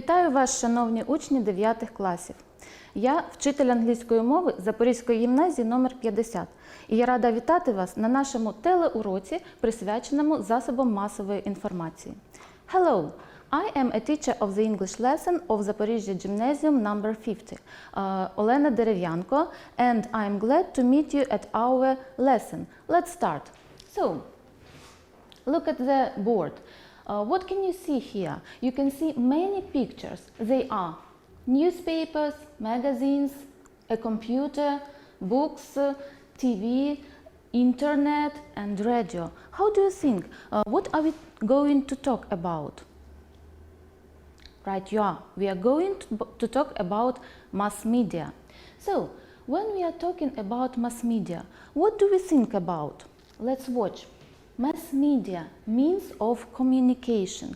Вітаю вас, шановні учні 9 класів. Я вчитель англійської мови Запорізької гімназії номер 50. І я рада вітати вас на нашому телеуроці, присвяченому засобам масової інформації. Hello! I am a teacher of the English lesson of Запоріжжя Gymnasium number 50, Олена Дерев'янко, and I am glad to meet you at our lesson. Let's start. So, look at the board. What can you see here? You can see many pictures. They are newspapers, magazines, a computer, books, TV, internet and radio. How do you think? What are we going to talk about? Right, you are. We are going to talk about mass media. So, when we are talking about mass media, what do we think about? Let's watch. Mass media, means of communication.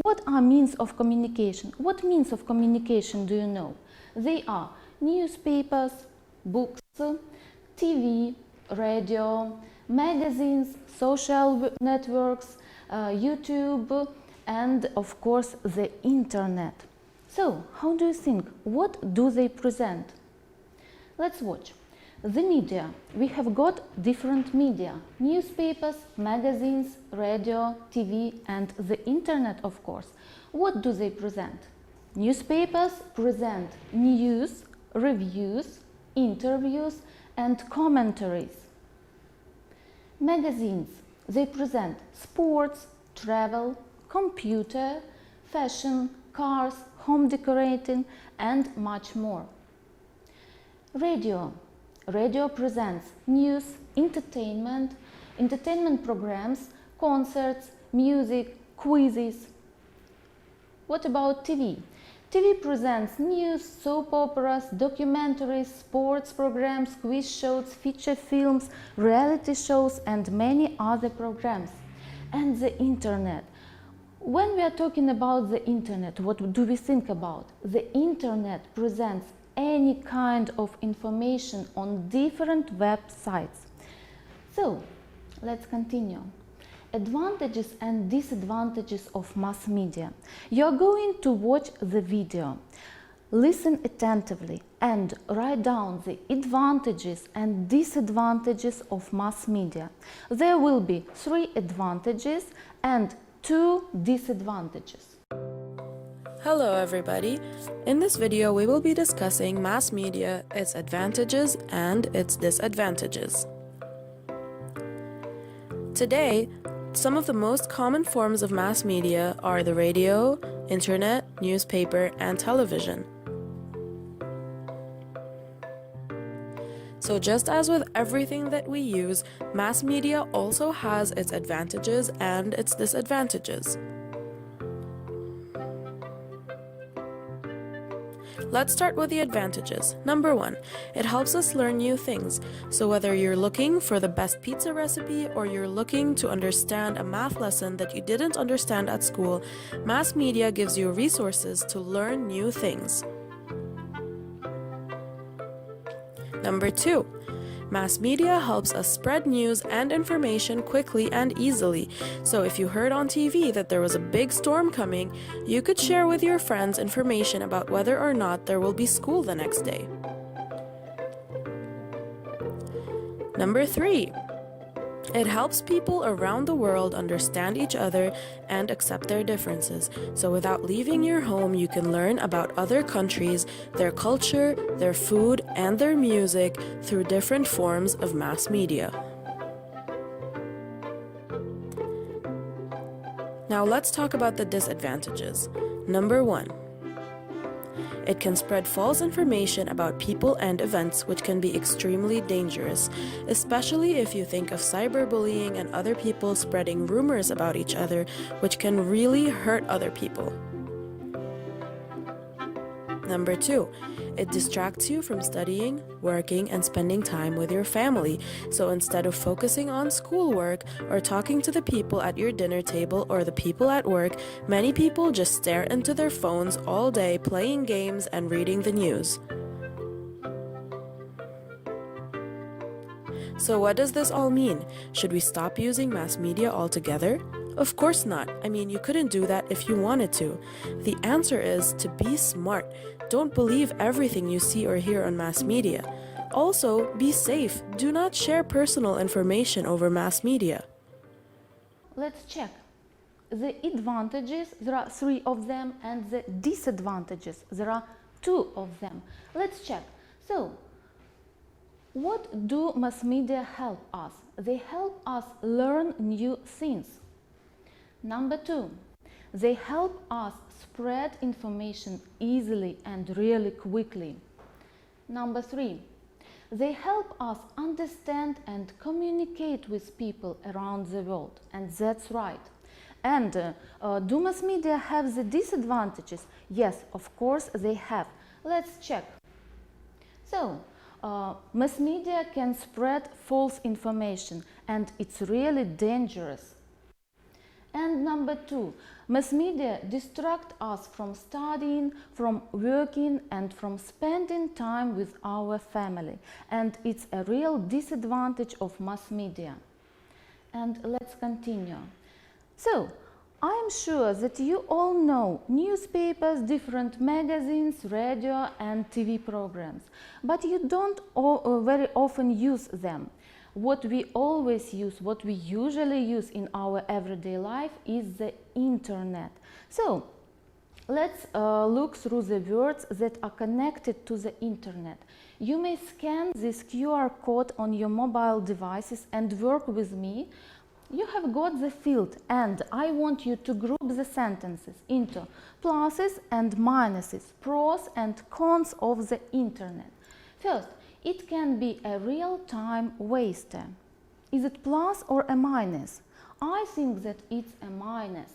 What are means of communication? What means of communication do you know? They are newspapers, books, TV, radio, magazines, social networks, YouTube, and of course the internet. So, how do you think? What do they present? Let's watch. The media. We have got different media. Newspapers, magazines, radio, TV, and the internet, of course. What do they present? Newspapers present news, reviews, interviews, and commentaries. Magazines. They present sports, travel, computer, fashion, cars, home decorating, and much more. Radio. Radio presents news, entertainment programs, concerts, music, quizzes. What about TV? TV presents news, soap operas, documentaries, sports programs, quiz shows, feature films, reality shows, and many other programs. And the internet. When we are talking about the internet, what do we think about? The internet presents any kind of information on different websites. So, let's continue. Advantages and disadvantages of mass media. You're going to watch the video. Listen attentively and write down the advantages and disadvantages of mass media. There will be 3 advantages and 2 disadvantages. Hello everybody! In this video we will be discussing mass media, its advantages and its disadvantages. Today, some of the most common forms of mass media are the radio, internet, newspaper, and television. So just as with everything that we use, mass media also has its advantages and its disadvantages. Let's start with the advantages. Number 1, it helps us learn new things. So whether you're looking for the best pizza recipe or you're looking to understand a math lesson that you didn't understand at school, mass media gives you resources to learn new things. Number 2, mass media helps us spread news and information quickly and easily. So if you heard on TV that there was a big storm coming, you could share with your friends information about whether or not there will be school the next day. Number 3, it helps people around the world understand each other and accept their differences. So without leaving your home, you can learn about other countries, their culture, their food, and their music through different forms of mass media. Now let's talk about the disadvantages. Number 1, it can spread false information about people and events, which can be extremely dangerous, especially if you think of cyberbullying and other people spreading rumors about each other, which can really hurt other people. Number 2, it distracts you from studying, working, and spending time with your family. So instead of focusing on schoolwork or talking to the people at your dinner table or the people at work, many people just stare into their phones all day playing games and reading the news. So what does this all mean? Should we stop using mass media altogether? Of course not. I mean, you couldn't do that if you wanted to. The answer is to be smart. Don't believe everything you see or hear on mass media. Also, be safe. Do not share personal information over mass media. Let's check. The advantages, there are 3 of them, and the disadvantages, there are 2 of them. Let's check. So, what do mass media help us? They help us learn new things. Number 2, they help us spread information easily and really quickly. Number 3, they help us understand and communicate with people around the world, and that's right. And do mass media have the disadvantages? Yes, of course they have. Let's check. So, mass media can spread false information, and it's really dangerous. And number 2, mass media distract us from studying, from working, and from spending time with our family. And it's a real disadvantage of mass media. And let's continue. So, I am sure that you all know newspapers, different magazines, radio and TV programs, but you don't very often use them. What we always use, what we usually use in our everyday life is the internet. So, let's look through the words that are connected to the internet. You may scan this QR code on your mobile devices and work with me. You have got the field, and I want you to group the sentences into pluses and minuses, pros and cons of the internet. First, it can be a real time waster. Is it plus or a minus? I think that it's a minus.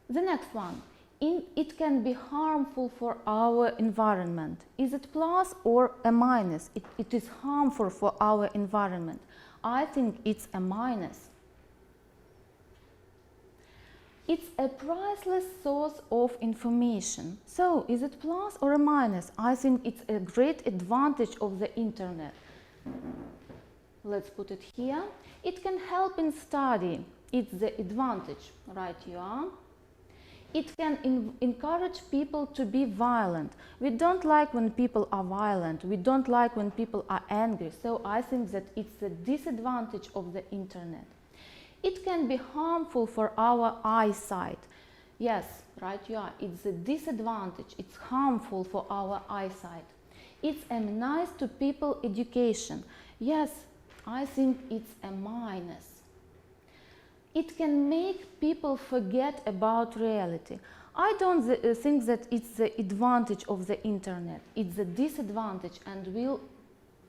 The next one, it can be harmful for our environment. Is it plus or a minus? It is harmful for our environment. I think it's a minus. It's a priceless source of information. So, is it plus or a minus? I think it's a great advantage of the internet. Let's put it here. It can help in study. It's the advantage. Right, you are. It can encourage people to be violent. We don't like when people are violent. We don't like when people are angry. So I think that it's the disadvantage of the internet. It can be harmful for our eyesight. Yes, right you are. It's a disadvantage. It's harmful for our eyesight. It's a menace to people education. Yes, I think it's a minus. It can make people forget about reality. I don't think that it's the advantage of the internet. It's the disadvantage, and we'll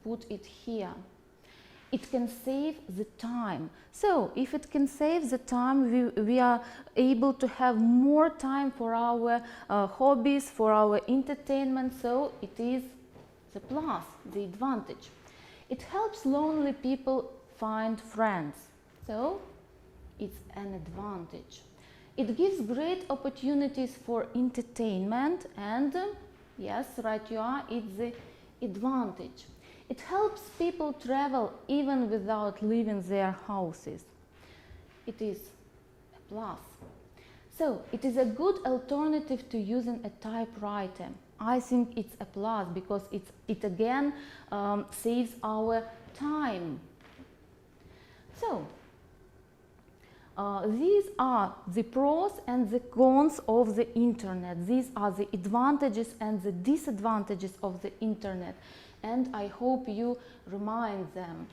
put it here. It can save the time. So, if it can save the time, we are able to have more time for our hobbies, for our entertainment. So, it is the plus, the advantage. It helps lonely people find friends. So, it's an advantage. It gives great opportunities for entertainment, and yes, right you are, it's the advantage. It helps people travel even without leaving their houses. It is a plus. So, it is a good alternative to using a typewriter. I think it's a plus because it again saves our time. So, these are the pros and the cons of the internet. These are the advantages and the disadvantages of the internet. And I hope you remind them.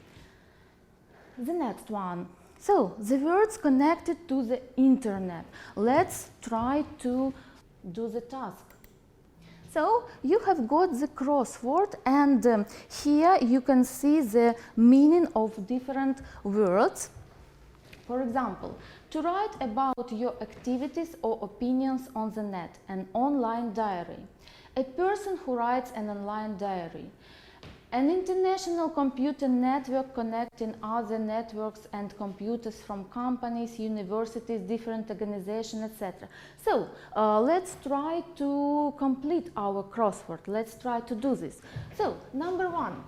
The next one. So, the words connected to the internet. Let's try to do the task. So, you have got the crossword, and here you can see the meaning of different words. For example, to write about your activities or opinions on the net, an online diary. A person who writes an online diary. An international computer network connecting other networks and computers from companies, universities, different organizations, etc. So, let's try to complete our crossword. Let's try to do this. So, number one,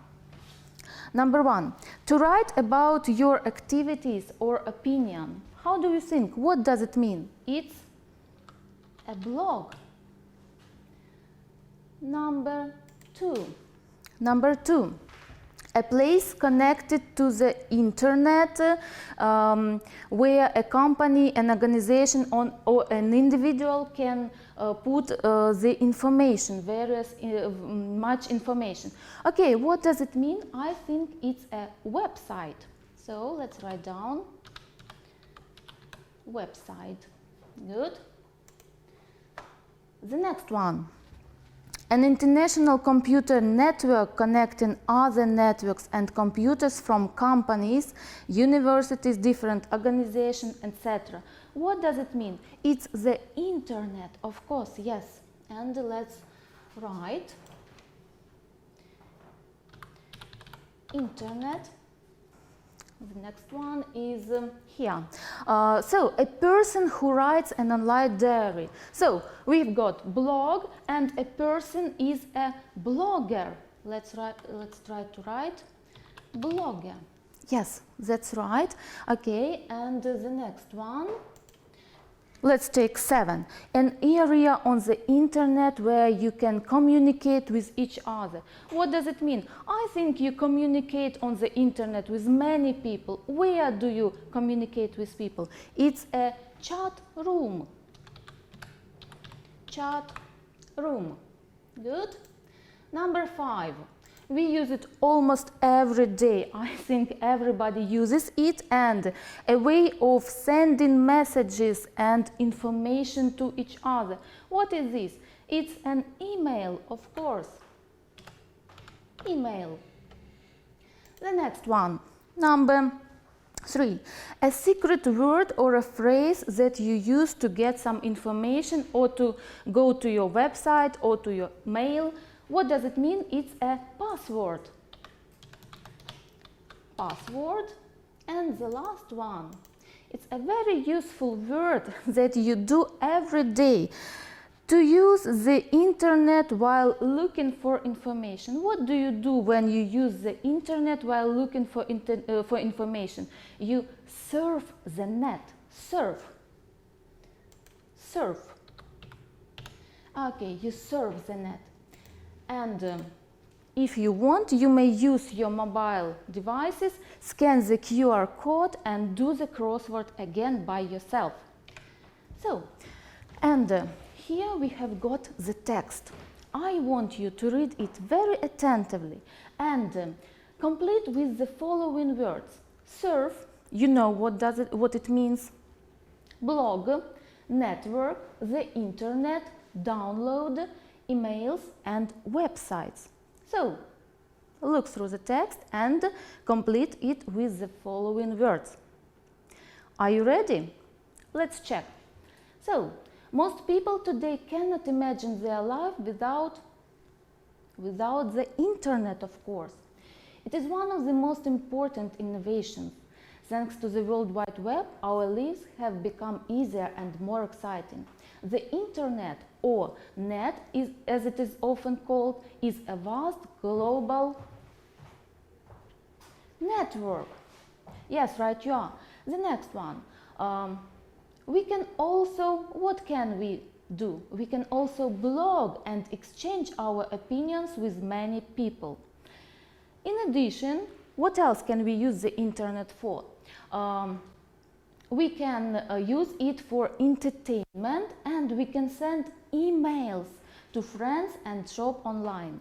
to write about your activities or opinion. How do you think? What does it mean? It's a blog. Number two, a place connected to the internet where a company, an organization, or an individual can put the information, much information. Okay, what does it mean? I think it's a website. So let's write down website. Good. The next one. An international computer network connecting other networks and computers from companies, universities, different organizations, etc. What does it mean? It's the internet, of course, yes. And let's write internet. The next one is here. So, a person who writes an online diary. So, we've got blog, and a person is a blogger. Let's try to write blogger. Yes, that's right. Okay, and the next one. Let's take 7. An area on the internet where you can communicate with each other. What does it mean? I think you communicate on the internet with many people. Where do you communicate with people? It's a chat room. Chat room. Good. Number 5. We use it almost every day. I think everybody uses it, and a way of sending messages and information to each other. What is this? It's an email, of course. Email. The next one, number 3. A secret word or a phrase that you use to get some information or to go to your website or to your mail. What does it mean? It's a password. Password. And the last one. It's a very useful word that you do every day. To use the internet while looking for information. What do you do when you use the internet while looking for information? You surf the net. Surf. Surf. Okay, you surf the net. And if you want, you may use your mobile devices, scan the QR code and do the crossword again by yourself. So, and here we have got the text. I want you to read it very attentively and complete with the following words. Surf, you know what it means. Blog, network, the internet, download, emails and websites. So, look through the text and complete it with the following words. Are you ready? Let's check. So, most people today cannot imagine their life without the internet, of course. It is one of the most important innovations. Thanks to the World Wide Web, our lives have become easier and more exciting. The internet, or net, as it is often called, is a vast global network. Yes, right, you are. The next one. We can also, what can we do? We can also blog and exchange our opinions with many people. In addition, what else can we use the internet for? We can use it for entertainment, and we can send emails to friends and shop online.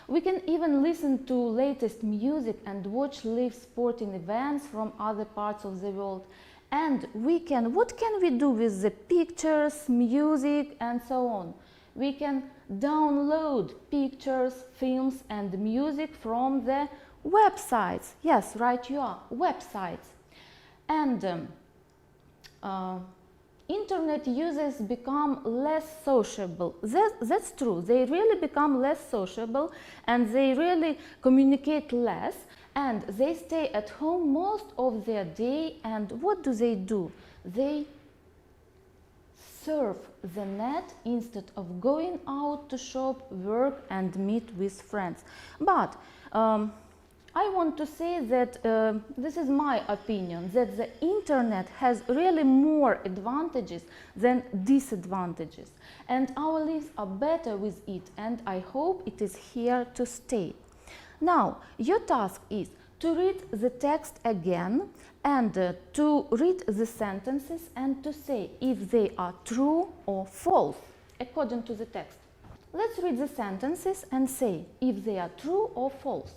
We can even listen to latest music and watch live sporting events from other parts of the world. And what can we do with the pictures, music and so on? We can download pictures, films and music from the websites. Yes, right, you are, websites. And internet users become less sociable. That's true. They really become less sociable and they really communicate less, and they stay at home most of their day. And what do? They surf the net instead of going out to shop, work and meet with friends. But I want to say that this is my opinion, that the internet has really more advantages than disadvantages, and our lives are better with it, and I hope it is here to stay. Now, your task is to read the text again and to read the sentences and to say if they are true or false according to the text. Let's read the sentences and say if they are true or false.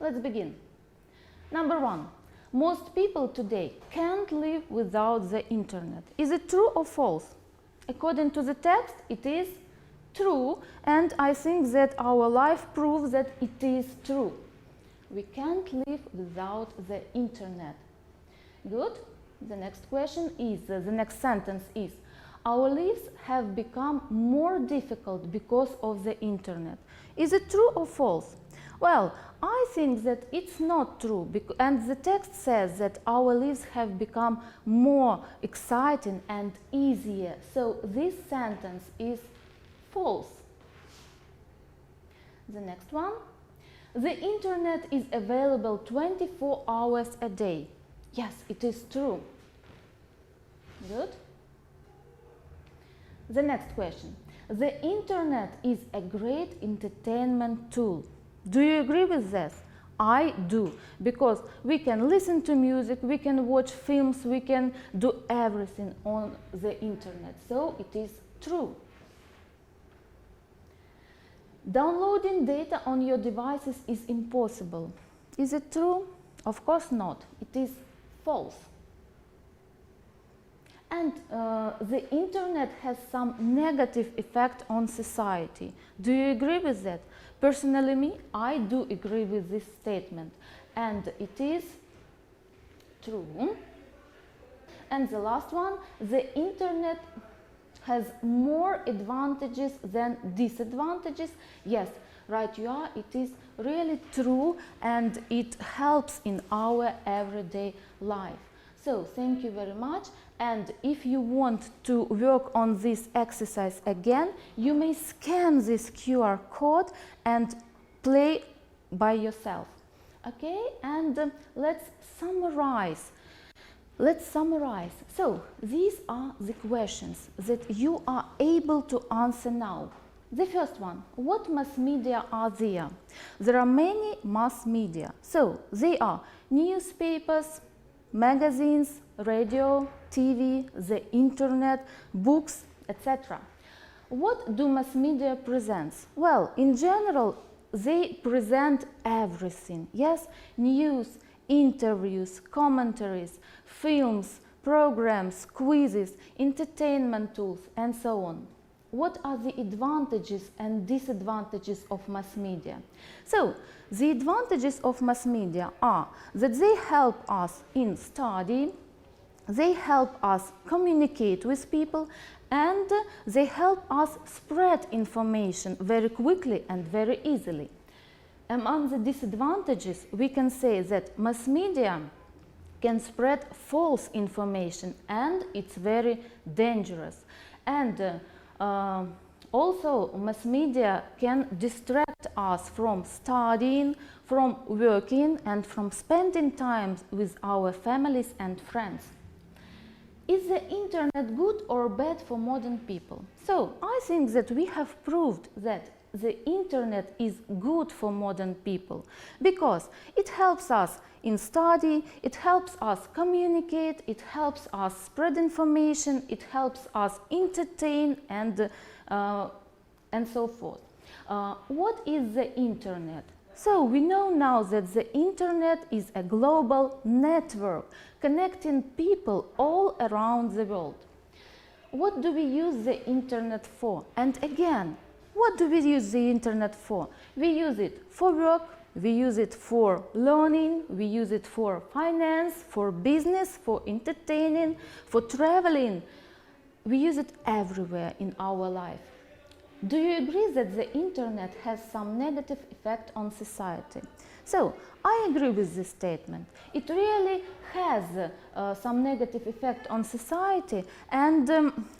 Let's begin. Number 1. Most people today can't live without the internet. Is it true or false? According to the text, it is true, and I think that our life proves that it is true. We can't live without the internet. Good. The next question is, the next sentence is, our lives have become more difficult because of the internet. Is it true or false? Well, I think that it's not true, and the text says that our lives have become more exciting and easier. So this sentence is false. The next one. The internet is available 24 hours a day. Yes, it is true. Good. The next question. The internet is a great entertainment tool. Do you agree with this? I do, because we can listen to music, we can watch films, we can do everything on the internet. So it is true. Downloading data on your devices is impossible. Is it true? Of course not. It is false. And the internet has some negative effect on society. Do you agree with that? Personally, me, I do agree with this statement, and it is true. And the last one, the internet has more advantages than disadvantages. Yes, right you are, it is really true, and it helps in our everyday life. So thank you very much, and if you want to work on this exercise again, you may scan this QR code and play by yourself. Okay, and let's summarize. So these are the questions that you are able to answer now. The first one, what mass media are there? There are many mass media. So they are newspapers, magazines, radio, TV, the internet, books, etc. What do mass media present? Well, in general, they present everything. Yes, news, interviews, commentaries, films, programs, quizzes, entertainment tools, and so on. What are the advantages and disadvantages of mass media? So, the advantages of mass media are that they help us in study, they help us communicate with people, and they help us spread information very quickly and very easily. Among the disadvantages, we can say that mass media can spread false information, and it's very dangerous. And also, mass media can distract us from studying, from working, and from spending time with our families and friends. Is the internet good or bad for modern people? So, I think that we have proved that the internet is good for modern people because it helps us in study, it helps us communicate, it helps us spread information, it helps us entertain, and so forth. What is the internet? So we know now that the internet is a global network connecting people all around the world. What do we use the internet for? And again, what do we use the internet for? We use it for work, we use it for learning, we use it for finance, for business, for entertaining, for traveling. We use it everywhere in our life. Do you agree that the internet has some negative effect on society? So, I agree with this statement. It really has some negative effect on society, and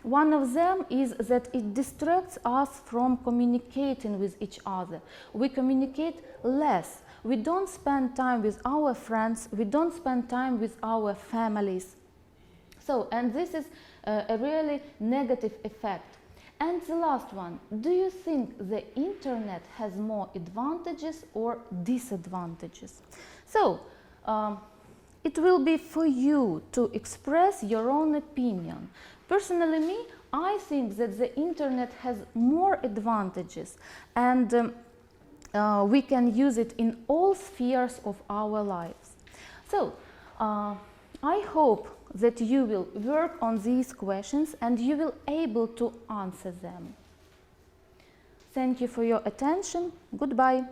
one of them is that it distracts us from communicating with each other. We communicate less. we don't spend time with our friends, we don't spend time with our families. So, and this is a really negative effect. And the last one, do you think the internet has more advantages or disadvantages? So, it will be for you to express your own opinion. Personally, me, I think that the internet has more advantages, and we can use it in all spheres of our lives. So, I hope that you will work on these questions and you will be able to answer them. Thank you for your attention. Goodbye.